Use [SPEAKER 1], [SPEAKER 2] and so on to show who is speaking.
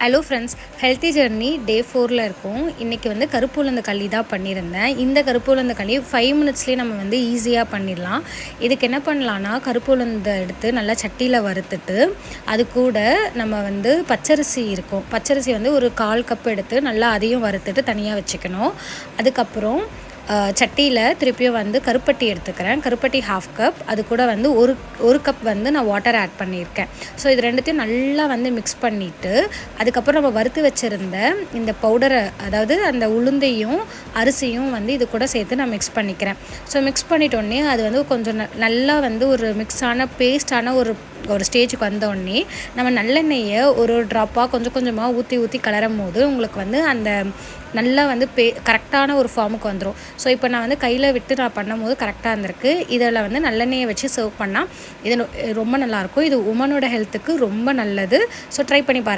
[SPEAKER 1] Hello friends, healthy journey டே 4ல் இருக்கும். இன்றைக்கி வந்து கருப்பு உளுந்து களி தான் பண்ணியிருந்தேன். இந்த கருப்பு உளுந்து களி 5 மினிட்ஸ்லேயே நம்ம வந்து ஈஸியாக பண்ணிடலாம். இதுக்கு என்ன பண்ணலான்னா, கருப்பு உளுந்தை எடுத்து நல்லா சட்டியில் வறுத்துட்டு அது கூட நம்ம வந்து பச்சரிசி இருக்கும். பச்சரிசி வந்து ஒரு 1/4 கப் எடுத்து நல்லா அதையும் வறுத்துட்டு தனியாக வச்சுக்கணும். அதுக்கப்புறம் சட்டியில் திருப்பியும் வந்து கருப்பட்டி எடுத்துக்கிறேன். கருப்பட்டி 1/2 கப், அது கூட வந்து ஒரு கப் வந்து நான் வாட்டர் ஆட் பண்ணியிருக்கேன். ஸோ இது ரெண்டுத்தையும் நல்லா வந்து மிக்ஸ் பண்ணிவிட்டு அதுக்கப்புறம் நம்ம வறுத்து வச்சுருந்த இந்த பவுடரை, அதாவது அந்த உளுந்தையும் அரிசியும் வந்து இது கூட சேர்த்து நான் மிக்ஸ் பண்ணிக்கிறேன். ஸோ மிக்ஸ் பண்ணிட்டோடனே அது வந்து கொஞ்சம் நல்லா வந்து ஒரு மிக்ஸான பேஸ்டான ஒரு ஸ்டேஜுக்கு வந்தோடனே நம்ம நல்லெண்ணெயை ஒரு ட்ராப்பாக கொஞ்சமாக ஊற்றி கலரும் போது உங்களுக்கு வந்து அந்த நல்லா வந்து கரெக்டான ஒரு ஃபார்முக்கு வந்துடும். ஸோ இப்போ நான் வந்து கையில் விட்டு நான் பண்ணும்போது கரெக்டாக இருந்திருக்கு. இதில் வந்து நல்லெண்ணெயை வச்சு சர்வ் பண்ணால் இது ரொம்ப நல்லாயிருக்கும். இது உமனோட ஹெல்த்துக்கு ரொம்ப நல்லது. ஸோ ட்ரை பண்ணி பாருங்கள்.